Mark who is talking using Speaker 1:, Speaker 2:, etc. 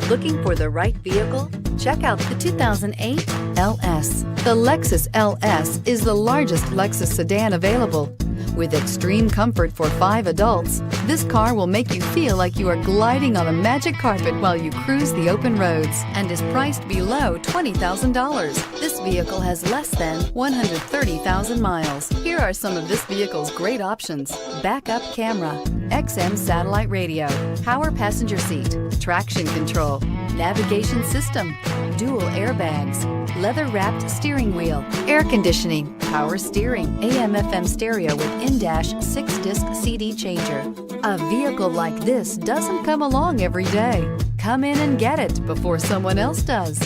Speaker 1: Looking for the right vehicle? Check out the 2008 LS. The Lexus LS is the largest Lexus sedan available. With extreme comfort for 5 adults, this car will make you feel like you are gliding on a magic carpet while you cruise the open roads and is priced below $20,000. This vehicle has less than 130,000 miles. Here are some of this vehicle's great options: backup camera, XM satellite radio, power passenger seat, traction control, navigation system, dual airbags, leather-wrapped steering wheel, air conditioning, power steering, AM/FM stereo with in-dash 6-disc CD changer. A vehicle like this doesn't come along every day. Come in and get it before someone else does.